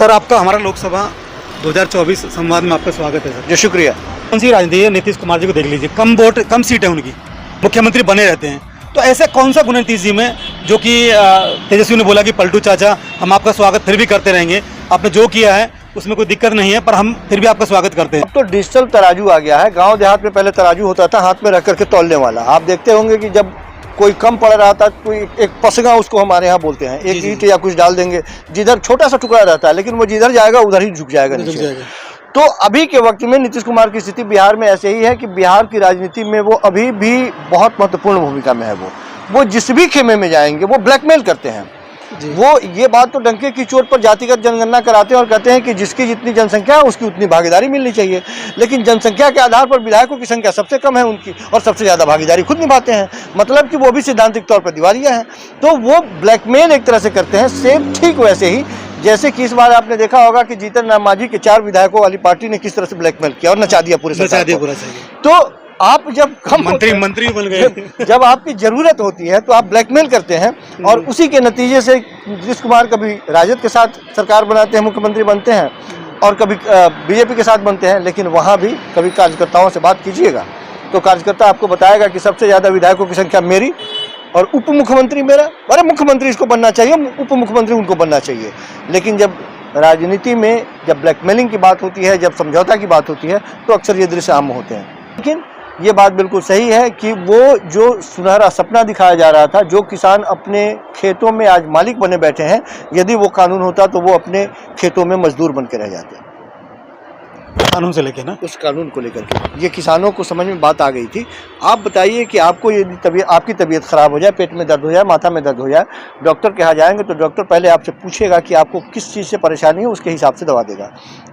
Sir, आपका हमारा लोकसभा 2024 संवाद में आपका स्वागत है सर। जी शुक्रिया। कौन सी राजनीति है? नीतीश कुमार जी को देख लीजिए, कम वोट कम सीट है उनकी, मुख्यमंत्री बने रहते हैं। तो ऐसे कौन सा गुण है नीतीश जी में जो कि तेजस्वी ने बोला कि पलटू चाचा हम आपका स्वागत फिर भी करते रहेंगे, आपने जो किया है उसमें कोई दिक्कत नहीं है, पर हम फिर भी आपका स्वागत करते हैं। अब तो डिजिटल तराजू आ गया है। गांव देहात में पहले तराजू होता था हाथ में रख करके तौलने वाला। आप देखते होंगे कि जब कोई कम पड़ रहा था, कोई एक पसगा उसको हमारे यहाँ बोलते हैं, एक ईंट या कुछ डाल देंगे, जिधर छोटा सा टुकड़ा रहता है लेकिन वो जिधर जाएगा उधर ही झुक जाएगा नीचे। तो अभी के वक्त में नीतीश कुमार की स्थिति बिहार में ऐसे ही है कि बिहार की राजनीति में वो अभी भी बहुत महत्वपूर्ण भूमिका में है। वो जिस भी खेमे में जाएंगे वो ब्लैकमेल करते हैं। वो ये बात तो डंके की चोट पर जातिगत जनगणना कराते हैं और कहते हैं कि जिसकी जितनी जनसंख्या है उसकी उतनी भागीदारी मिलनी चाहिए, लेकिन जनसंख्या के आधार पर विधायकों की संख्या सबसे कम है उनकी और सबसे ज़्यादा भागीदारी खुद निभाते हैं। मतलब कि वो भी सिद्धांतिक तौर पर दिवालिया हैं। तो वो ब्लैकमेल एक तरह से करते हैं। सेम ठीक वैसे ही जैसे कि इस बार आपने देखा होगा कि जीतन राम मांझी के 4 विधायकों वाली पार्टी ने किस तरह से ब्लैकमेल किया और नचा दिया पूरे सरकार को। तो आप जब मंत्री बन गए, जब आपकी जरूरत होती है तो आप ब्लैकमेल करते हैं और उसी के नतीजे से नीतीश कुमार कभी राजद के साथ सरकार बनाते हैं, मुख्यमंत्री बनते हैं, और कभी बीजेपी के साथ बनते हैं। लेकिन वहाँ भी कभी कार्यकर्ताओं से बात कीजिएगा तो कार्यकर्ता आपको बताएगा कि सबसे ज़्यादा विधायकों की संख्या मेरी और उप मुख्यमंत्री मेरा। अरे मुख्यमंत्री इसको बनना चाहिए, उप मुख्यमंत्री उनको बनना चाहिए। लेकिन जब राजनीति में जब ब्लैकमेलिंग की बात होती है, जब समझौता की बात होती है, तो अक्सर ये दृश्य आम होते हैं। लेकिन ये बात बिल्कुल सही है कि वो जो सुनहरा सपना दिखाया जा रहा था, जो किसान अपने खेतों में आज मालिक बने बैठे हैं, यदि वो कानून होता तो वो अपने खेतों में मजदूर बन के रह जाते। कानून से लेके ना, उस कानून को लेकर के ये किसानों को समझ में बात आ गई थी। आप बताइए कि आपको यदि आपकी तबीयत खराब हो जाए, पेट में दर्द हो जाए, माथा में दर्द हो जाए, डॉक्टर के यहाँ जाएंगे तो डॉक्टर पहले आपसे पूछेगा कि आपको किस चीज़ से परेशानी है, उसके हिसाब से दवा देगा।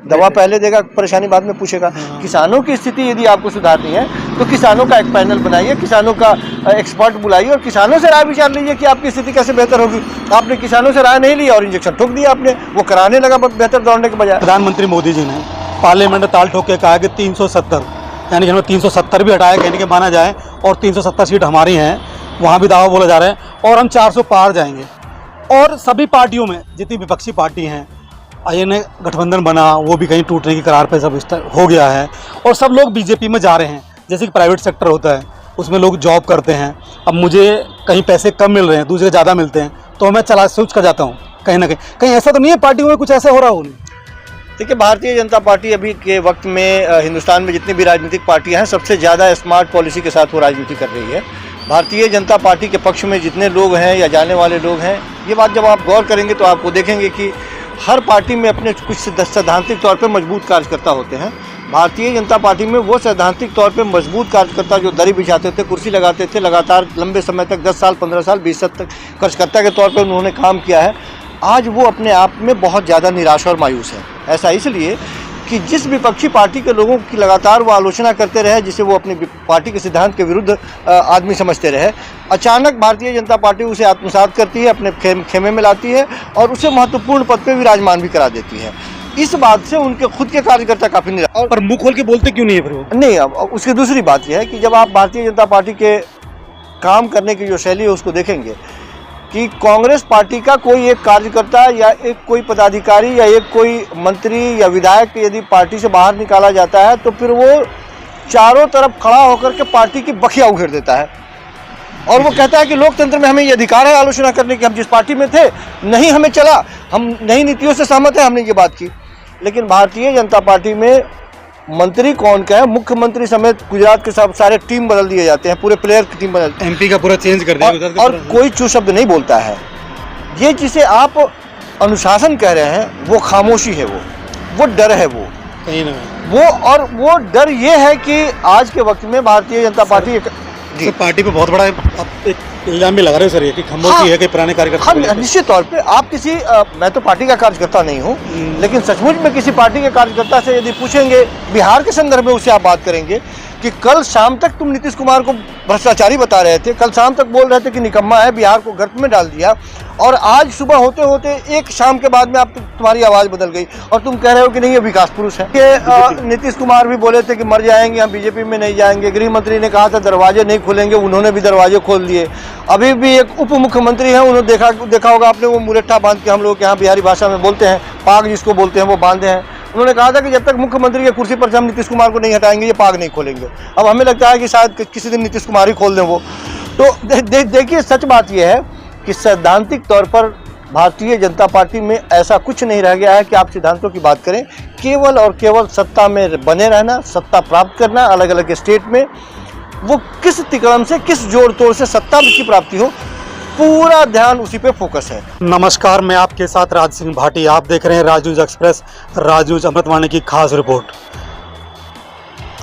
दवा पहले देगा, परेशानी बाद में पूछेगा। किसानों की स्थिति यदि आपको सुधारनी है तो किसानों का एक पैनल बनाइए, किसानों का एक्सपर्ट बुलाइए और किसानों से राय विचार लीजिए कि आपकी स्थिति कैसे बेहतर होगी। आपने किसानों से राय नहीं ली और इंजेक्शन ठोक दिया आपने, वो कराने लगा बेहतर दौड़ने के बजाय। प्रधानमंत्री मोदी जी ने पार्लियामेंट में ताल ठोक के कहा कि 370, यानी कि हमें 370 भी हटाया कहने के माना जाए और 370 सीट हमारी हैं, वहाँ भी दावा बोला जा रहा है और हम 400 पार जाएंगे। और सभी पार्टियों में जितनी विपक्षी पार्टी हैं, INA गठबंधन बना, वो भी कहीं टूटने की करार पर सब हो गया है और सब लोग बीजेपी में जा रहे हैं। जैसे कि प्राइवेट सेक्टर होता है उसमें लोग जॉब करते हैं, अब मुझे कहीं पैसे कम मिल रहे हैं, दूसरे ज़्यादा मिलते हैं, तो मैं स्विच कर जाता हूँ कहीं ना कहीं ऐसा तो नहीं है पार्टियों में कुछ ऐसा हो रहा हो? देखिए, भारतीय जनता पार्टी अभी के वक्त में हिंदुस्तान में जितनी भी राजनीतिक पार्टियां हैं सबसे ज़्यादा स्मार्ट पॉलिसी के साथ वो राजनीति कर रही है। भारतीय जनता पार्टी के पक्ष में जितने लोग हैं या जाने वाले लोग हैं, ये बात जब आप गौर करेंगे तो आपको देखेंगे कि हर पार्टी में अपने कुछ सैद्धांतिक तौर पर मजबूत कार्यकर्ता होते हैं। भारतीय जनता पार्टी में वो सैद्धांतिक तौर पर मजबूत कार्यकर्ता जो दरी बिछाते थे, कुर्सी लगाते थे, लगातार लंबे समय तक 10 साल, 15 साल, 20 साल तक कार्यकर्ता के तौर पर उन्होंने काम किया है, आज वो अपने आप में बहुत ज़्यादा निराश और मायूस है। ऐसा इसलिए कि जिस विपक्षी पार्टी के लोगों की लगातार वो आलोचना करते रहे, जिसे वो अपनी पार्टी के सिद्धांत के विरुद्ध आदमी समझते रहे, अचानक भारतीय जनता पार्टी उसे आत्मसात करती है, अपने खेमे में लाती है और उसे महत्वपूर्ण पद पे विराजमान भी करा देती है। इस बात से उनके खुद के कार्यकर्ता काफ़ी निराश। पर मुँह खोल के बोलते क्यों नहीं है फिर वो? नहीं, अब उसकी दूसरी बात यह है कि जब आप भारतीय जनता पार्टी के काम करने की जो शैली है उसको देखेंगे कि कांग्रेस पार्टी का कोई एक कार्यकर्ता या एक कोई पदाधिकारी या एक कोई मंत्री या विधायक यदि पार्टी से बाहर निकाला जाता है तो फिर वो चारों तरफ खड़ा होकर के पार्टी की बखिया उघेड़ देता है और वो कहता है कि लोकतंत्र में हमें ये अधिकार है आलोचना करने की, हम जिस पार्टी में थे नहीं हमें चला, हम नई नीतियों से सहमत है, हमने ये बात की। लेकिन भारतीय जनता पार्टी में मंत्री कौन का है, मुख्यमंत्री समेत गुजरात के सब सारे टीम बदल दिए जाते हैं, पूरे प्लेयर की टीम बदल, MP का पूरा चेंज कर दिया और कोई चू शब्द नहीं बोलता है। ये जिसे आप अनुशासन कह रहे हैं वो खामोशी है, वो डर है, वो कहीं ना वो डर ये है कि आज के वक्त में भारतीय जनता पार्टी पार्टी पे बहुत बड़ा एक इल्जाम भी लगा रहे हो सर, ये कि खम्बों की है कि पुराने कार्यकर्ता। हाँ, निश्चित तौर पे आप किसी मैं तो पार्टी का कार्यकर्ता नहीं हूँ, लेकिन सचमुच में किसी पार्टी के कार्यकर्ता से यदि पूछेंगे, बिहार के संदर्भ में उससे आप बात करेंगे कि कल शाम तक तुम नीतीश कुमार को भ्रष्टाचारी बता रहे थे, कल शाम तक बोल रहे थे कि निकम्मा है, बिहार को गर्त में डाल दिया, और आज सुबह होते होते एक शाम के बाद में आप तुम्हारी आवाज़ बदल गई और तुम कह रहे हो कि नहीं ये विकास पुरुष है। ये नीतीश कुमार भी बोले थे कि मर जाएंगे हम, बीजेपी में नहीं जाएंगे। गृह मंत्री ने कहा था दरवाजे नहीं खुलेंगे, उन्होंने भी दरवाजे खोल दिए। अभी भी एक उप मुख्यमंत्री हैं, उन्होंने देखा होगा आपने, वो मुरेठा बांध के, हम लोग यहाँ बिहारी भाषा में बोलते हैं, पाग जिसको बोलते हैं, वो बांधे हैं। उन्होंने कहा था कि जब तक मुख्यमंत्री की कुर्सी पर से हम नीतीश कुमार को नहीं हटाएंगे ये पाग नहीं खोलेंगे। अब हमें लगता है कि शायद किसी दिन नीतीश कुमार ही खोल दें वो। तो देखिए सच बात यह है कि सैद्धांतिक तौर पर भारतीय जनता पार्टी में ऐसा कुछ नहीं रह गया है कि आप सिद्धांतों की बात करें। केवल और केवल सत्ता में बने रहना, सत्ता प्राप्त करना, अलग अलग स्टेट में वो किस तिकड़म से, किस जोड़ तोड़ से सत्ता की प्राप्ति हो, पूरा ध्यान उसी पे फोकस है। नमस्कार, मैं आपके साथ राज सिंह भाटी। आप देख रहे हैं राज न्यूज एक्सप्रेस, राज न्यूज अमृतवाणी की खास रिपोर्ट।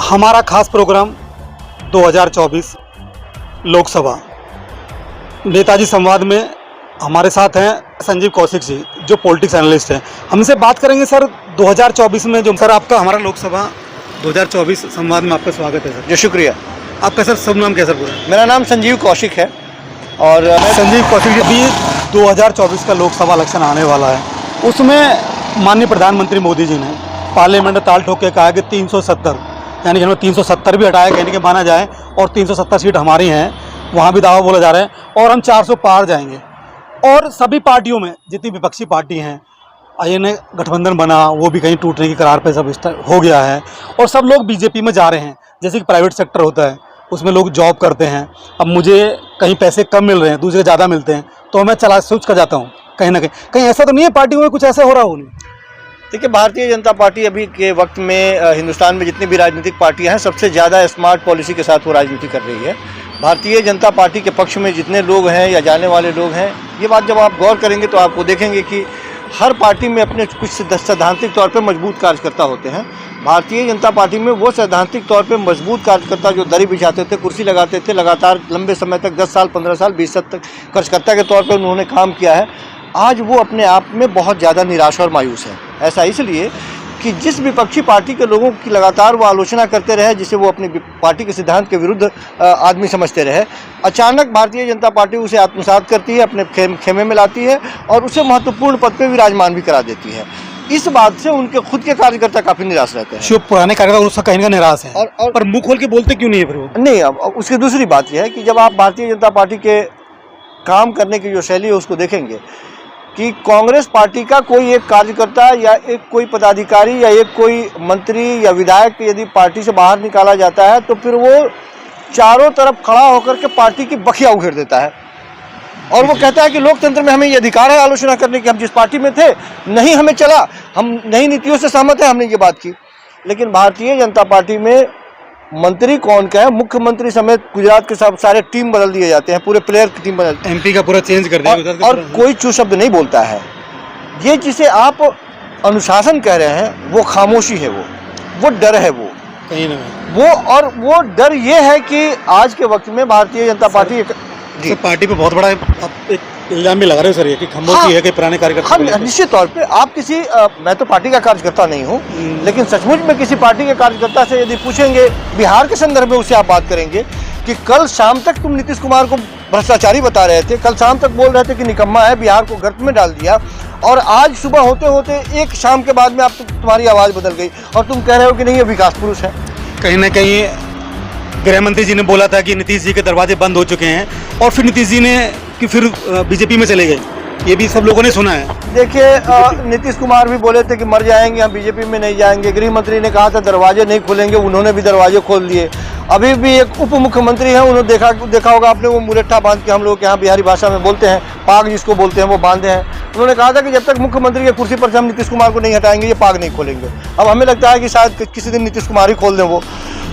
हमारा खास प्रोग्राम 2024 लोकसभा नेताजी संवाद में हमारे साथ हैं संजीव कौशिक जी, जो पॉलिटिक्स एनालिस्ट हैं। हमसे बात करेंगे सर 2024 में जो सर आपका हमारा लोकसभा 2024 संवाद में आपका स्वागत है सर। जी शुक्रिया। आपका सर शुभ नाम क्या सर पूरा? मेरा नाम संजीव कौशिक है और संजीव कौशिक जी, अभी 2024 का लोकसभा इलेक्शन आने वाला है। उसमें माननीय प्रधानमंत्री मोदी जी ने पार्लियामेंट में ताल ठोक के कहा कि 370 यानी कि हमें 370 भी हटाया कहने के माना जाए और 370 सीट हमारी हैं, वहाँ भी दावा बोला जा रहा है और हम 400 पार जाएंगे। और सभी पार्टियों में जितनी विपक्षी पार्टी हैं, आईएनए गठबंधन बना वो भी कहीं टूटने की कगार पे सब हो गया है और सब लोग बीजेपी में जा रहे हैं। जैसे कि प्राइवेट सेक्टर होता है उसमें लोग जॉब करते हैं, अब मुझे कहीं पैसे कम मिल रहे हैं, दूसरे ज़्यादा मिलते हैं तो मैं स्विच कर जाता हूँ कहीं ना कहीं ऐसा तो नहीं है पार्टियों में कुछ ऐसा हो रहा हो? नहीं। देखिए, भारतीय जनता पार्टी अभी के वक्त में हिंदुस्तान में जितनी भी राजनीतिक पार्टियां हैं सबसे ज़्यादा स्मार्ट पॉलिसी के साथ वो राजनीति कर रही है। भारतीय जनता पार्टी के पक्ष में जितने लोग हैं या जाने वाले लोग हैं, ये बात जब आप गौर करेंगे तो आपको देखेंगे कि हर पार्टी में अपने कुछ सैद्धांतिक तौर पर मजबूत कार्यकर्ता होते हैं। भारतीय जनता पार्टी में वो सैद्धांतिक तौर पे मजबूत कार्यकर्ता जो दरी बिछाते थे, कुर्सी लगाते थे, लगातार लंबे समय तक 10 साल, 15 साल, 20 साल तक कार्यकर्ता के तौर पे उन्होंने काम किया है, आज वो अपने आप में बहुत ज़्यादा निराश और मायूस है। ऐसा इसलिए कि जिस विपक्षी पार्टी के लोगों की लगातार वो आलोचना करते रहे, जिसे वो अपनी पार्टी के सिद्धांत के विरुद्ध आदमी समझते रहे, अचानक भारतीय जनता पार्टी उसे आत्मसात करती है, अपने खेमे में लाती है और उसे महत्वपूर्ण पद पर विराजमान भी करा देती है। इस बात से उनके खुद के कार्यकर्ता काफी निराश रहते हैं। जो पुराने कार्यकर्ता उसका कहीं का निराश है और पर मुंह खोल के बोलते क्यों नहीं है फिर वो? नहीं, अब उसकी दूसरी बात यह है कि जब आप भारतीय जनता पार्टी के काम करने की जो शैली है उसको देखेंगे कि कांग्रेस पार्टी का कोई एक कार्यकर्ता या एक कोई पदाधिकारी या एक कोई मंत्री या विधायक यदि पार्टी से बाहर निकाला जाता है तो फिर वो चारों तरफ खड़ा होकर के पार्टी की बखिया उघेड़ देता है और वो कहता है कि लोकतंत्र में हमें ये अधिकार है आलोचना करने की, हम जिस पार्टी में थे नहीं हमें चला, हम नई नीतियों से सहमत है, हमने ये बात की। लेकिन भारतीय जनता पार्टी में मंत्री कौन का है, मुख्यमंत्री समेत गुजरात के सारे टीम बदल दिए जाते हैं, पूरे प्लेयर की टीम बदल, एमपी का पूरा चेंज कर दिया और कोई चू शब्द नहीं बोलता है। ये जिसे आप अनुशासन कह रहे हैं वो खामोशी है, वो डर है, वो कहीं ना वो डर ये है कि आज के वक्त में भारतीय जनता पार्टी जी पार्टी पे बहुत बड़ा एक इल्जाम भी लगा रहे हो सर ये कि खामोशी है कि पुराने कार्यकर्ता। हाँ, निश्चित तौर पे आप किसी मैं तो पार्टी का कार्यकर्ता नहीं हूँ, लेकिन सचमुच में किसी पार्टी के कार्यकर्ता से यदि पूछेंगे, बिहार के संदर्भ में उससे आप बात करेंगे कि कल शाम तक तुम नीतीश कुमार को भ्रष्टाचारी बता रहे थे, कल शाम तक बोल रहे थे कि निकम्मा है, बिहार को गर्त में डाल दिया, और आज सुबह होते होते एक शाम के बाद में आप तुम्हारी आवाज़ बदल गई और तुम कह रहे हो कि नहीं ये विकास पुरुष है। कहीं ना कहीं गृह मंत्री जी ने बोला था कि नीतीश जी के दरवाजे बंद हो चुके हैं और फिर नीतीश जी ने कि फिर बीजेपी में चले गए, ये भी सब लोगों ने सुना है। देखिए, नीतीश कुमार भी बोले थे कि मर जाएंगे हम, बीजेपी में नहीं जाएंगे। गृह मंत्री ने कहा था दरवाजे नहीं खुलेंगे, उन्होंने भी दरवाजे खोल दिए। अभी भी एक उप मुख्यमंत्री हैं, उन्होंने देखा होगा आपने, वो मुरेठा बांध के, हम लोग यहाँ बिहारी भाषा में बोलते हैं, पाग जिसको बोलते हैं, वो बांधे हैं। उन्होंने कहा था कि जब तक मुख्यमंत्री की कुर्सी पर से हम नीतीश कुमार को नहीं हटाएंगे ये पाग नहीं खोलेंगे। अब हमें लगता है कि शायद किसी दिन नीतीश कुमार ही खोल दें वो।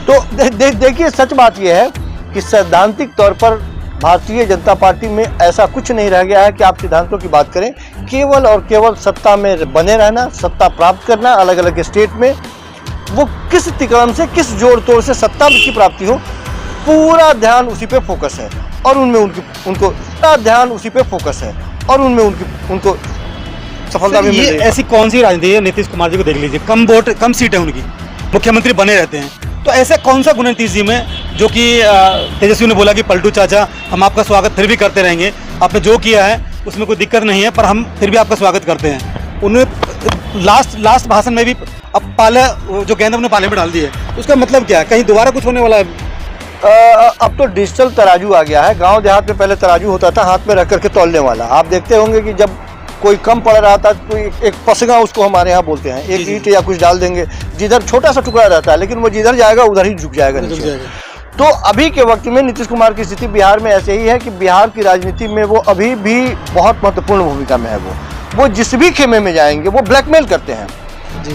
तो देखिए सच बात यह है कि सैद्धांतिक तौर पर भारतीय जनता पार्टी में ऐसा कुछ नहीं रह गया है कि आप सिद्धांतों की बात करें। केवल और केवल सत्ता में बने रहना, सत्ता प्राप्त करना, अलग अलग स्टेट में वो किस तिकड़म से, किस जोड़ तोड़ से सत्ता की प्राप्ति हो, पूरा ध्यान उसी पे फोकस है और उनमें उनको पूरा ध्यान उसी पे फोकस है और उनमें उनको सफलता भी मिल रही है। ऐसी कौन सी राजनीति है? नीतीश कुमार जी को देख लीजिए, कम सीट है उनकी, मुख्यमंत्री बने रहते हैं तो ऐसे कौन सा गुण है नीतीश जी में जो कि तेजस्वी ने बोला कि पलटू चाचा हम आपका स्वागत फिर भी करते रहेंगे, आपने जो किया है उसमें कोई दिक्कत नहीं है पर हम फिर भी आपका स्वागत करते हैं। उन्होंने लास्ट भाषण में भी अब पाले जो गेंद उन्होंने पाले में डाल दी है, उसका मतलब क्या है? कहीं दोबारा कुछ होने वाला है? अब तो डिजिटल तराजू आ गया है। गांव देहात में पहले तराजू होता था हाथ में रख करके तौलने वाला। आप देखते होंगे कि जब कोई कम पड़ रहा था तो एक पसगा उसको हमारे यहाँ बोलते हैं, एक ईंट या कुछ डाल देंगे, जिधर छोटा सा टुकड़ा रहता है लेकिन वो जिधर जाएगा उधर ही झुक जाएगा नीचे। तो अभी के वक्त में नीतीश कुमार की स्थिति बिहार में ऐसे ही है कि बिहार की राजनीति में वो अभी भी बहुत महत्वपूर्ण भूमिका में है। वो जिस भी खेमे में जाएंगे वो ब्लैकमेल करते हैं।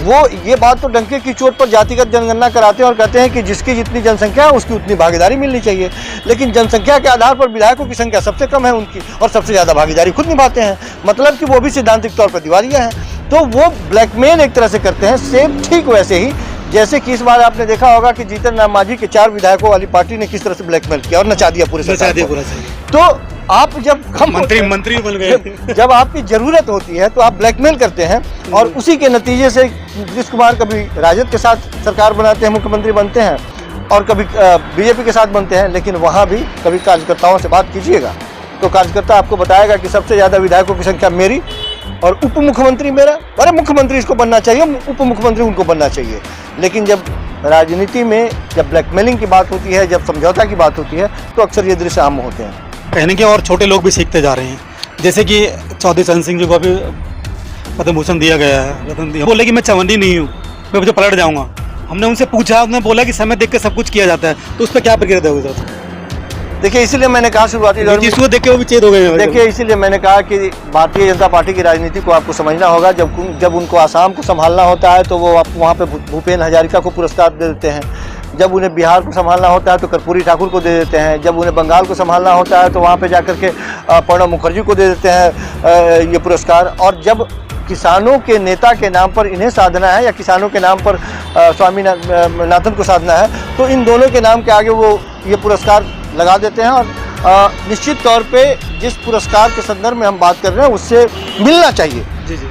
वो ये बात तो डंके की चोट पर जातिगत जनगणना कराते हैं और कहते हैं कि जिसकी जितनी जनसंख्या है उसकी उतनी भागीदारी मिलनी चाहिए, लेकिन जनसंख्या के आधार पर विधायकों की संख्या सबसे कम है उनकी और सबसे ज़्यादा भागीदारी खुद निभाते हैं, मतलब कि वो भी सैद्धांतिक तौर पर दिवालिया हैं। तो वो ब्लैकमेल एक तरह से करते हैं। सेम ठीक वैसे ही जैसे कि इस बार आपने देखा होगा कि जीतन राम मांझी के 4 विधायकों वाली पार्टी ने किस तरह से ब्लैकमेल किया और नचा दिया पूरे सरकार को। तो आप जब मंत्री बन गए, जब आपकी जरूरत होती है तो आप ब्लैकमेल करते हैं और उसी के नतीजे से नीतीश कुमार कभी राजद के साथ सरकार बनाते हैं, मुख्यमंत्री बनते हैं और कभी बीजेपी के साथ बनते हैं, लेकिन वहाँ भी कभी कार्यकर्ताओं से बात कीजिएगा तो कार्यकर्ता आपको बताएगा कि सबसे ज़्यादा विधायकों की संख्या मेरी और उप मुख्यमंत्री मेरा। अरे मुख्यमंत्री इसको बनना चाहिए, उप मुख्यमंत्री उनको बनना चाहिए। लेकिन जब राजनीति में जब ब्लैकमेलिंग की बात होती है, जब समझौता की बात होती है तो अक्सर ये दृश्य आम होते हैं। कहने के और छोटे लोग भी सीखते जा रहे हैं, जैसे कि चौधरी चरण सिंह जी को अभी पद्म भूषण दिया गया है, रतन दिया, बोले कि मैं चवन्नी नहीं हूँ, मैं मुझे पलट जाऊँगा। हमने उनसे पूछा, उन्होंने बोला कि समय देख के सब कुछ किया जाता है, तो उस पर क्या प्रतिक्रिया दोगे सर? देखिए इसीलिए मैंने कहा शुरुआती दौर में, देख के वो भी चेत हो गए। देखिए इसीलिए मैंने कहा कि भारतीय जनता पार्टी की राजनीति को आपको समझना होगा। जब उनको आसाम को संभालना होता है तो वो वहाँ पे भूपेन हजारिका को पुरस्कार दे देते हैं, जब उन्हें बिहार को संभालना होता है तो कर्पूरी ठाकुर को दे देते हैं, जब उन्हें बंगाल को संभालना होता है तो वहाँ पे जाकर के प्रणब मुखर्जी को दे देते हैं ये पुरस्कार। और जब किसानों के नेता के नाम पर इन्हें साधना है या किसानों के नाम पर स्वामीनाथन को साधना है तो इन दोनों के नाम के आगे वो ये पुरस्कार लगा देते हैं। और निश्चित तौर पे जिस पुरस्कार के संदर्भ में हम बात कर रहे हैं उससे मिलना चाहिए।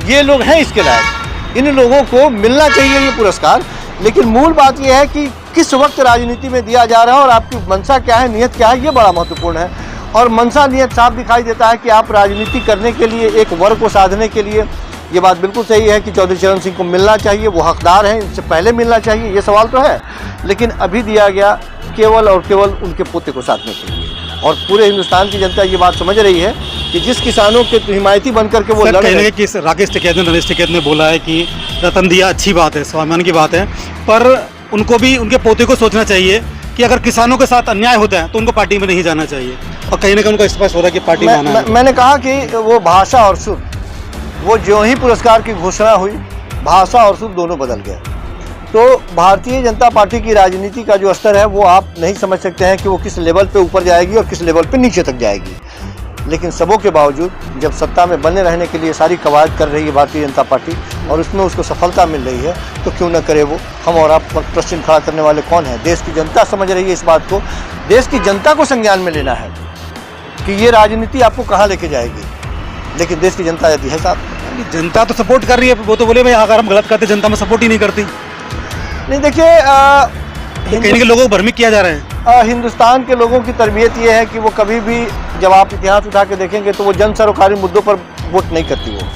ये लोग हैं इसके लायक, इन लोगों को मिलना चाहिए ये पुरस्कार। लेकिन मूल बात यह है कि किस वक्त राजनीति में दिया जा रहा है और आपकी मंशा क्या है, नियत क्या है, ये बड़ा महत्वपूर्ण है। और मंशा नियत साफ दिखाई देता है कि आप राजनीति करने के लिए, एक वर्ग को साधने के लिए, ये बात बिल्कुल सही है कि चौधरी चरण सिंह को मिलना चाहिए, वो हकदार हैं, इनसे पहले मिलना चाहिए, ये सवाल तो है। लेकिन अभी दिया गया केवल और केवल उनके पोते को साधने के लिए। और पूरे हिंदुस्तान की जनता ये बात समझ रही है कि जिस किसानों के हिमायती बनकर के वो लड़ रहे हैं। कि राकेश टिकैत ने, नरेश टिकैत ने बोला है कि रतन दिया अच्छी बात है, स्वाभिमान की बात है, पर उनको भी उनके पोते को सोचना चाहिए कि अगर किसानों के साथ अन्याय होता है तो उनको पार्टी में नहीं जाना चाहिए। और कहीं ना कहीं उनका स्पष्ट हो रहा है कि पार्टी में आना है। मैंने कहा कि वो भाषा और सुर, वो जो ही पुरस्कार की घोषणा हुई, भाषा और सुर दोनों बदल गए। तो भारतीय जनता पार्टी की राजनीति का जो स्तर है वो आप नहीं समझ सकते हैं कि वो किस लेवल पे ऊपर जाएगी और किस लेवल पे नीचे तक जाएगी। लेकिन सबों के बावजूद जब सत्ता में बने रहने के लिए सारी कवायद कर रही है भारतीय जनता पार्टी और उसमें उसको सफलता मिल रही है तो क्यों न करे वो। हम और आप पर प्रश्न खड़ा करने वाले कौन है? देश की जनता समझ रही है इस बात को। देश की जनता को संज्ञान में लेना है कि ये राजनीति आपको कहाँ लेके जाएगी। लेकिन देश की जनता यदि है साहब, जनता तो सपोर्ट कर रही है, वो तो बोले भाई अगर हम गलत करते जनता में सपोर्ट ही नहीं करती। नहीं देखिए, कहीं के लोगों को भ्रमित किया जा रहा है। हिंदुस्तान के लोगों की तरबियत ये है कि वो कभी भी, जब आप इतिहास उठा के देखेंगे तो वो जन सरोकारी मुद्दों पर वोट नहीं करती। वो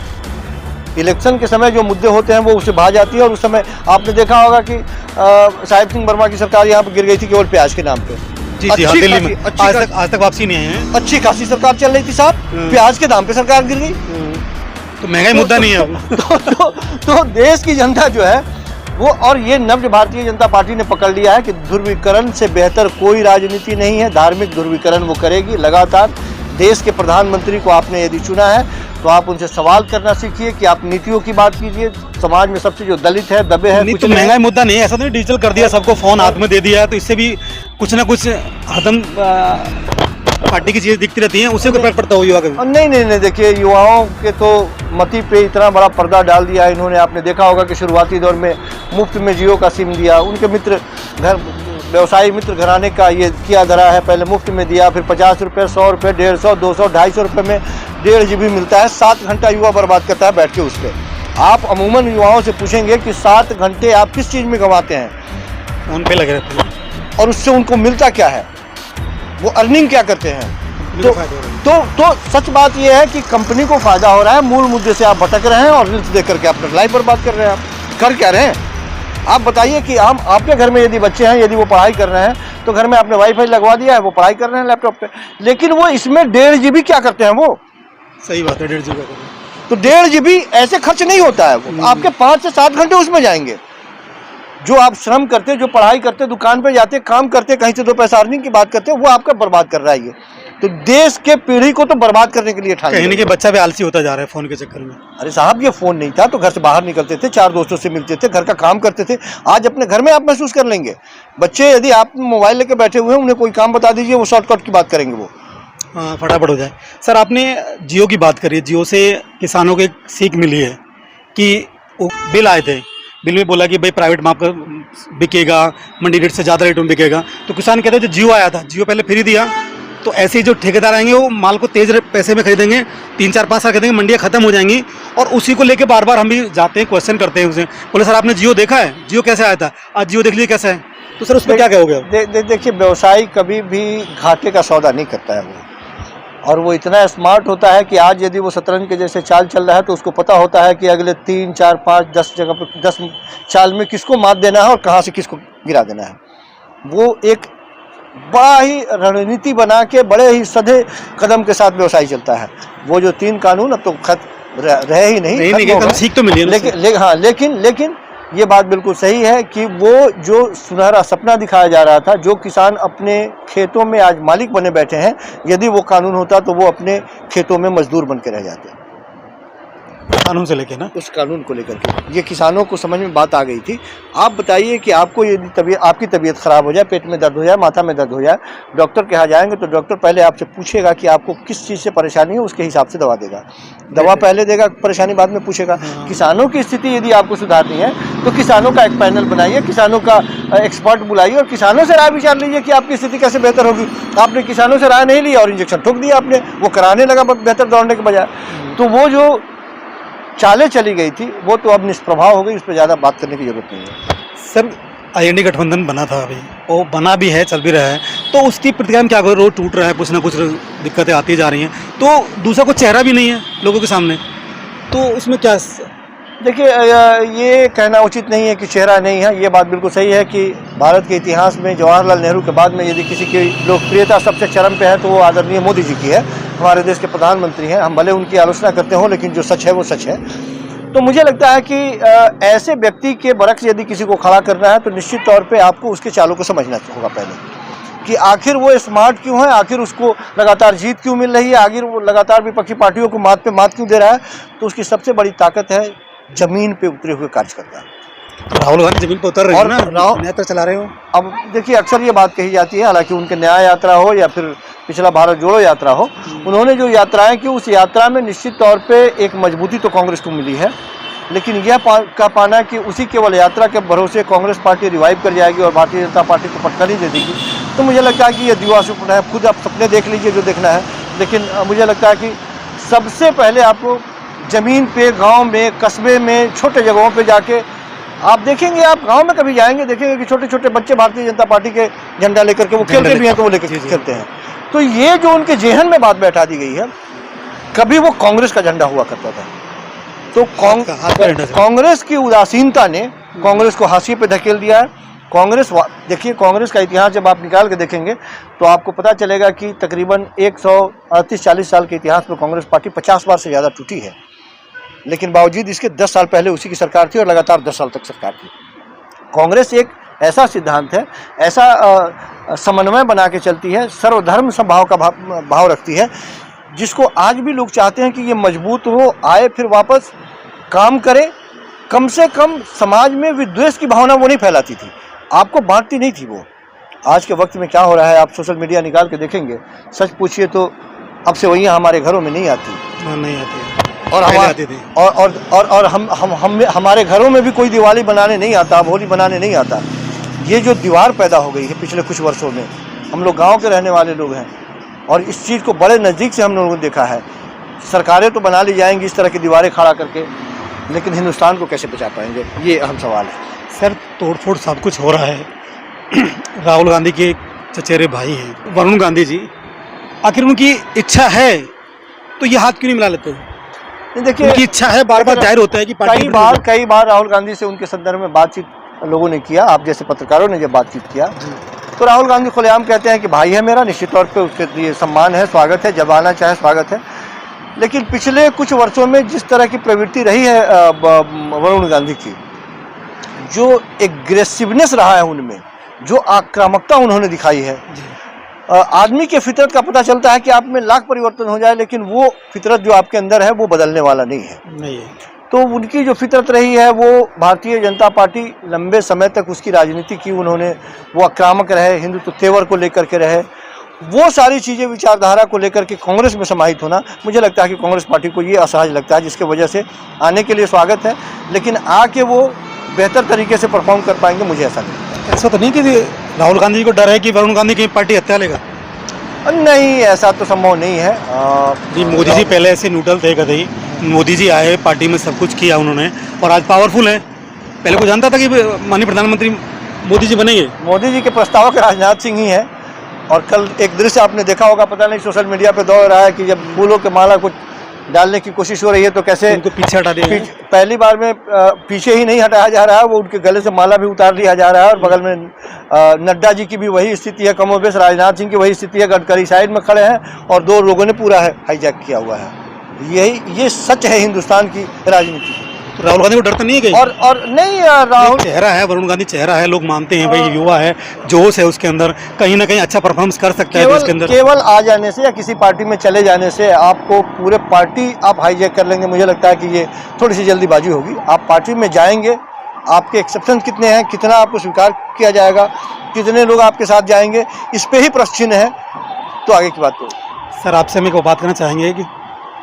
इलेक्शन के समय जो मुद्दे होते हैं वो उसे भा जाती है। और उस समय आपने देखा होगा कि साहिब सिंह वर्मा की सरकार यहाँ पर गिर गई थी केवल प्याज के नाम पे। दिल्ली में आज तक वापसी नहीं है। अच्छी खासी सरकार चल रही थी साहब, प्याज के दाम पे सरकार गिर गई। तो महंगाई मुद्दा नहीं है। तो देश की जनता जो है वो, और ये नव्य भारतीय जनता पार्टी ने पकड़ लिया है कि ध्रुवीकरण से बेहतर कोई राजनीति नहीं है। धार्मिक ध्रुवीकरण वो करेगी लगातार। देश के प्रधानमंत्री को आपने यदि चुना है तो आप उनसे सवाल करना सीखिए कि आप नीतियों की बात कीजिए। समाज में सबसे जो दलित है, दबे है, कुछ तो महंगाई मुद्दा नहीं है, ऐसा तो नहीं डिजिटल कर दिया, सबको फोन हाथ में दे दिया है, तो इससे भी कुछ ना कुछ हरदम पार्टी की चीजें दिखती रहती हैं, उससे कोई फर्क पड़ता हो युवा का? नहीं, देखिए युवाओं के तो मती पे इतना बड़ा पर्दा डाल दिया है इन्होंने। आपने देखा होगा कि शुरुआती दौर में मुफ्त में जियो का सिम दिया, उनके मित्र घर, व्यवसायी मित्र घराने का ये किया धरा है, पहले मुफ्त में दिया, फिर 50 रुपये, 100 रुपये, 150, 200, 250 रुपये में 1.5 GB मिलता है। 7 घंटा युवा बर्बाद करता है बैठ के उस पर। आप अमूमन युवाओं से पूछेंगे कि 7 घंटे आप किस चीज़ में गंवाते हैं, फ़ोन पे लगे रहते हैं और उससे उनको मिलता क्या है, वो अर्निंग क्या करते हैं। तो सच बात यह है कि कंपनी को फायदा हो रहा है, मूल मुद्दे से आप भटक रहे हैं और रील्स देख करके अपना लाइफ बर्बाद कर रहे हैं। आप कर क्या रहे हैं? आप बताइए कि हम आपके घर में यदि बच्चे हैं, यदि वो पढ़ाई कर रहे हैं तो घर में आपने वाईफाई लगवा दिया है, वो पढ़ाई कर रहे हैं लैपटॉप पे, लेकिन वो इसमें 1.5 GB क्या करते हैं वो? सही बात है, 1.5 GB। तो 1.5 GB ऐसे खर्च नहीं होता है, वो आपके 5 से 7 घंटे उसमें जाएंगे। जो आप श्रम करते, जो पढ़ाई करते, दुकान पे जाते, काम करते, कहीं से 2 पैसा अर्निंग की बात करते, वो आपका बर्बाद कर रहा है। ये तो देश के पीढ़ी को तो बर्बाद करने के लिए ठान कहीं कि बच्चा भी आलसी होता जा रहा है फ़ोन के चक्कर में। अरे साहब, ये फ़ोन नहीं था तो घर से बाहर निकलते थे, 4 दोस्तों से मिलते थे, घर का काम करते थे। आज अपने घर में आप महसूस कर लेंगे, बच्चे यदि आप मोबाइल लेके बैठे हुए हैं, उन्हें कोई काम बता दीजिए, वो शॉर्टकट की बात करेंगे वो। हाँ, फटाफट हो जाए। सर, आपने जियो की बात करी है। जियो से किसानों को एक सीख मिली है कि वो बिल आए थे, बिल में बोला कि भाई प्राइवेट में आपका बिकेगा, मंडी रेट से ज़्यादा रेट में बिकेगा। तो किसान कहते हैं जो जियो आया था, जियो पहले फ्री दिया, तो ऐसे ही जो ठेकेदार आएंगे वो माल को तेज़ पैसे में खरीदेंगे, 3-4-5 साल खरीदेंगे, मंडियाँ खत्म हो जाएंगी। और उसी को लेके बार बार हम भी जाते हैं, क्वेश्चन करते हैं उसे, बोले सर आपने जियो देखा है, जियो कैसे आया था, आज जियो देख लीजिए कैसा है। तो सर उसमें क्या कहोगे? देखिए, व्यवसायी कभी भी घाटे का सौदा नहीं करता है वो, और वो इतना स्मार्ट होता है कि आज यदि वो शतरंज के जैसे चाल चल रहा है तो उसको पता होता है कि अगले 3, 4, 5, 10 जगह पर 10 चाल में किसको मात देना है और कहाँ से किसको गिरा देना है। वो एक बड़ा ही रणनीति बना के बड़े ही सधे कदम के साथ व्यवसाय चलता है। वो जो 3 कानून अब तो रहे ही नहीं, सीख तो मिली है। लेकिन ये बात बिल्कुल सही है कि वो जो सुनहरा सपना दिखाया जा रहा था, जो किसान अपने खेतों में आज मालिक बने बैठे हैं, यदि वो कानून होता तो वो अपने खेतों में मजदूर बन के रह जाते। कानून से लेके ना, उस कानून को लेकर के ये किसानों को समझ में बात आ गई थी। आप बताइए कि आपको यदि आपकी तबीयत खराब हो जाए, पेट में दर्द हो जाए, माथा में दर्द हो जाए, डॉक्टर के यहाँ जाएंगे तो डॉक्टर पहले आपसे पूछेगा कि आपको किस चीज़ से परेशानी है, उसके हिसाब से दवा देगा। दवा पहले देगा, परेशानी बाद में पूछेगा। किसानों की स्थिति यदि आपको सुधारनी है तो किसानों का एक पैनल बनाइए, किसानों का एक्सपर्ट बुलाइए और किसानों से राय विचार लीजिए कि आपकी स्थिति कैसे बेहतर होगी। आपने किसानों से राय नहीं ली और इंजेक्शन ठोक दिया आपने, वो कराने लगा बेहतर दौड़ने के बजाय। तो वो जो चालें चली गई थी वो तो अब निष्प्रभाव हो गई, उस पर ज़्यादा बात करने की जरूरत नहीं है। सर, IND गठबंधन बना था, अभी वो बना भी है, चल भी रहा है, तो उसकी प्रतिक्रिया में क्या करो? रोज टूट रहा है, कुछ ना कुछ दिक्कतें आती जा रही हैं, तो दूसरा कोई चेहरा भी नहीं है लोगों के सामने, तो इसमें क्या? देखिए, ये कहना उचित नहीं है कि चेहरा नहीं है। ये बात बिल्कुल सही है कि भारत के इतिहास में जवाहरलाल नेहरू के बाद में यदि किसी की लोकप्रियता सबसे चरम पे है तो वो आदरणीय मोदी जी की है। हमारे देश के प्रधानमंत्री हैं, हम भले उनकी आलोचना करते हो लेकिन जो सच है वो सच है। तो मुझे लगता है कि ऐसे व्यक्ति के बरक्स यदि किसी को खड़ा करना है तो निश्चित तौर पर आपको उसके चालों को समझना होगा पहले कि आखिर वो स्मार्ट क्यों है, आखिर उसको लगातार जीत क्यों मिल रही है, आखिर वो लगातार विपक्षी पार्टियों को मात पे मात क्यों दे रहा है। तो उसकी सबसे बड़ी ताकत है जमीन पे उतरे हुए कार्यकर्ता। राहुल गांधी जमीन पे उतर रहे हैं ना, न्याय यात्रा चला रहे हो। अब देखिए, अक्सर ये बात कही जाती है, हालांकि उनके न्याय यात्रा हो या फिर पिछला भारत जोड़ो यात्रा हो, उन्होंने जो यात्राएं की उस यात्रा में निश्चित तौर पे एक मजबूती तो कांग्रेस को मिली है, लेकिन यह कह पाना कि उसी केवल यात्रा के भरोसे कांग्रेस पार्टी रिवाइव कर जाएगी और भारतीय जनता पार्टी को पटका नहीं दे देगी, तो मुझे लगता है कि यह दीवा सुपना है। खुद आप सपने देख लीजिए जो देखना है, लेकिन मुझे लगता है कि सबसे पहले आपको ज़मीन पे, गांव में, कस्बे में, छोटे जगहों पे जाके आप देखेंगे, आप गांव में कभी जाएंगे देखेंगे कि छोटे छोटे बच्चे भारतीय जनता पार्टी के झंडा लेकर के वो खेलते भी हैं, तो वो लेकर खेलते हैं। तो ये जो उनके जेहन में बात बैठा दी गई है, कभी वो कांग्रेस का झंडा हुआ करता था, तो कांग्रेस की उदासीनता ने कांग्रेस को हाशिए पे धकेल दिया है। कांग्रेस, देखिए कांग्रेस का इतिहास जब आप निकाल के देखेंगे तो आपको पता चलेगा कि तकरीबन 138-40 साल के इतिहास में कांग्रेस पार्टी 50 बार से ज़्यादा टूटी है, लेकिन बावजूद इसके 10 साल पहले उसी की सरकार थी और लगातार 10 साल तक सरकार थी। कांग्रेस एक ऐसा सिद्धांत है, ऐसा समन्वय बना के चलती है, सर्वधर्म समभाव का भाव रखती है, जिसको आज भी लोग चाहते हैं कि ये मजबूत हो, आए, फिर वापस काम करे। कम से कम समाज में विद्वेष की भावना वो नहीं फैलाती थी, आपको बांटती नहीं थी वो। आज के वक्त में क्या हो रहा है, आप सोशल मीडिया निकाल के देखेंगे, सच पूछिए तो अब से वही हमारे घरों में नहीं आती, नहीं आती, और हमारे घरों में भी कोई दिवाली बनाने नहीं आता, होली बनाने नहीं आता। ये जो दीवार पैदा हो गई है पिछले कुछ वर्षों में, हम लोग गांव के रहने वाले लोग हैं और इस चीज़ को बड़े नज़दीक से हम लोगों ने देखा है। सरकारें तो बना ली जाएंगी इस तरह की दीवारें खड़ा करके, लेकिन हिंदुस्तान को कैसे बचा पाएंगे, ये अहम सवाल है। सर, तोड़फोड़ सब कुछ हो रहा है, राहुल गांधी के चचेरे भाई हैं वरुण गांधी जी, आखिर उनकी इच्छा है तो ये हाथ क्यों नहीं मिला लेते? देखिए, उनकी इच्छा है, बार बार जाहिर होता है कि पार्टी कई बार राहुल गांधी से उनके संदर्भ में बातचीत लोगों ने किया, आप जैसे पत्रकारों ने जब बातचीत किया तो राहुल गांधी खुलेआम कहते हैं कि भाई है मेरा, निश्चित तौर पे उसके लिए सम्मान है, स्वागत है, जब आना चाहे स्वागत है। लेकिन पिछले कुछ वर्षों में जिस तरह की प्रवृत्ति रही है वरुण गांधी की, जो एग्रेसिवनेस रहा है उनमें, जो आक्रामकता उन्होंने दिखाई है, आदमी के फितरत का पता चलता है कि आप में लाख परिवर्तन हो जाए लेकिन वो फितरत जो आपके अंदर है वो बदलने वाला नहीं है। तो उनकी जो फितरत रही है वो भारतीय जनता पार्टी लंबे समय तक उसकी राजनीति की उन्होंने, वो आक्रामक रहे, हिंदुत्व तेवर को लेकर के रहे, वो सारी चीज़ें विचारधारा को लेकर के कांग्रेस में समाहित होना, मुझे लगता है कि कांग्रेस पार्टी को ये असहज लगता है, जिसके वजह से आने के लिए स्वागत है, लेकिन आके वो बेहतर तरीके से परफॉर्म कर पाएंगे, मुझे ऐसा नहीं लगता। ऐसा तो नहीं कि राहुल गांधी जी को डर है कि वरुण गांधी की पार्टी हत्या लेगा? नहीं, ऐसा तो संभव नहीं है। जी, मोदी जी पहले ऐसे न्यूट्रल थे कभी, मोदी जी आए, पार्टी में सब कुछ किया उन्होंने और आज पावरफुल है। पहले को जानता था कि माननीय प्रधानमंत्री मोदी जी बनेंगे? मोदी जी के प्रस्तावक राजनाथ सिंह ही है। और कल एक दृश्य आपने देखा होगा, पता नहीं सोशल मीडिया पे दौड़ रहा है कि जब फूलों के माला कुछ डालने की कोशिश हो रही है तो कैसे उनको पीछे हटा दिया। पहली बार में पीछे ही नहीं हटाया जा रहा है, वो उनके गले से माला भी उतार लिया जा रहा है। और बगल में नड्डा जी की भी वही स्थिति है, कमोबेश राजनाथ सिंह की वही स्थिति है, गडकरी साइड में खड़े हैं और दो लोगों ने पूरा हाईजैक किया हुआ है। ये सच है हिंदुस्तान की राजनीति। तो राहुल गांधी को डर तो नहीं है कहीं? और नहीं, राहुल चेहरा है, वरुण गांधी चेहरा है, लोग मानते हैं भाई युवा है, जोश है उसके अंदर, कहीं ना कहीं अच्छा परफॉर्मेंस कर सकता है इसके अंदर। केवल आ जाने से या किसी पार्टी में चले जाने से आपको पूरे पार्टी आप हाईजैक कर लेंगे, मुझे लगता है कि ये थोड़ी सी जल्दीबाजी होगी। आप पार्टी में जाएंगे, आपके एक्सेप्शन कितने हैं, कितना आपको स्वीकार किया जाएगा, कितने लोग आपके साथ जाएंगे, इस पर ही प्रश्न चिन्ह है। तो आगे की बात तो सर आपसे हम एक बात करना चाहेंगे कि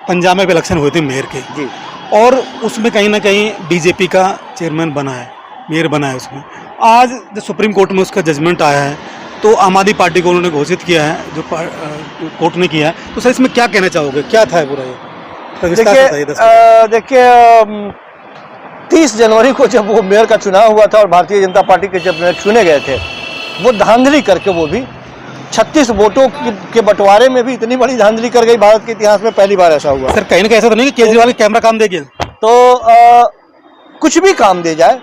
पंजाब में इलेक्शन हुए थे मेयर के जी, और उसमें कहीं ना कहीं बीजेपी का चेयरमैन बना है, मेयर बना है उसमें। आज जब सुप्रीम कोर्ट में उसका जजमेंट आया है तो आम आदमी पार्टी को उन्होंने घोषित किया है, जो कोर्ट ने किया है, तो सर इसमें क्या कहना चाहोगे, क्या था पूरा ये? देखिए 30 जनवरी को जब वो मेयर का चुनाव हुआ था और भारतीय जनता पार्टी के जब मेयर चुने गए थे, वो धांधली करके, वो भी 36 वोटों के बंटवारे में भी इतनी बड़ी धांधली कर गई, भारत के इतिहास में पहली बार ऐसा हुआ। सर कहीं ना कहीं ऐसा तो नहीं कि केजरीवाल कैमरा काम दे गया? तो कुछ भी काम दे जाए,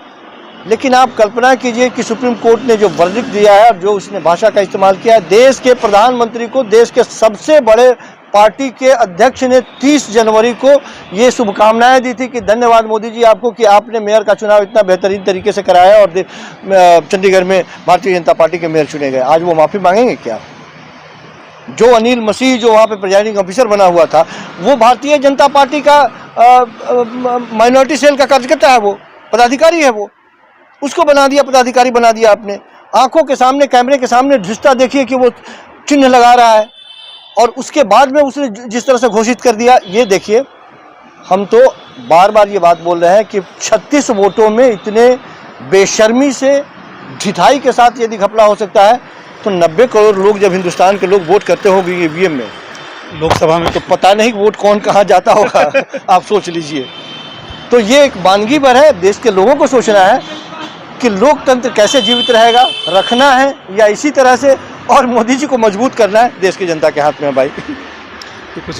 लेकिन आप कल्पना कीजिए कि सुप्रीम कोर्ट ने जो वर्डिक्ट दिया है और जो उसने भाषा का इस्तेमाल किया है, देश के प्रधानमंत्री को, देश के सबसे बड़े पार्टी के अध्यक्ष ने 30 जनवरी को ये शुभकामनाएं दी थी कि धन्यवाद मोदी जी आपको कि आपने मेयर का चुनाव इतना बेहतरीन तरीके से कराया और चंडीगढ़ में भारतीय जनता पार्टी के मेयर चुने गए। आज वो माफ़ी मांगेंगे क्या? जो अनिल मसीह जो वहाँ पे प्रिजाइडिंग ऑफिसर बना हुआ था, वो भारतीय जनता पार्टी का माइनॉरिटी सेल का कार्यकर्ता है, वो पदाधिकारी है, वो उसको बना दिया, पदाधिकारी बना दिया आपने। आंखों के सामने, कैमरे के सामने धृष्टता देखिए कि वो चिन्ह लगा रहा है और उसके बाद में उसने जिस तरह से घोषित कर दिया, ये देखिए। हम तो बार बार ये बात बोल रहे हैं कि 36 वोटों में इतने बेशर्मी से, ढिठाई के साथ यदि घपला हो सकता है तो 90 करोड़ लोग जब हिंदुस्तान के लोग वोट करते होंगे ईवीएम में, लोकसभा में, तो पता नहीं वोट कौन कहाँ जाता होगा। आप सोच लीजिए। तो ये एक वानगी भर है, देश के लोगों को सोचना है कि लोकतंत्र कैसे जीवित रहेगा, रखना है या इसी तरह से, और मोदी जी को मजबूत करना है, देश की जनता के हाथ में है भाई। कुछ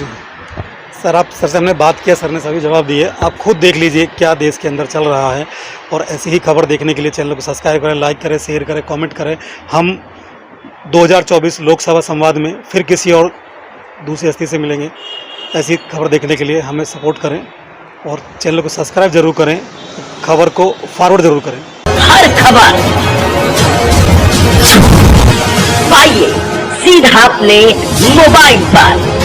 सर, आप सर से हमने बात किया, सर ने सभी जवाब दिए, आप खुद देख लीजिए क्या देश के अंदर चल रहा है। और ऐसी ही खबर देखने के लिए चैनल को सब्सक्राइब करें, लाइक करें, शेयर करें, कमेंट करें। हम 2024 लोकसभा संवाद में फिर किसी और दूसरी हस्ती से मिलेंगे। ऐसी खबर देखने के लिए हमें सपोर्ट करें और चैनल को सब्सक्राइब जरूर करें, खबर को फॉरवर्ड जरूर करें। हर खबर पाइए सीधा अपने मोबाइल पर।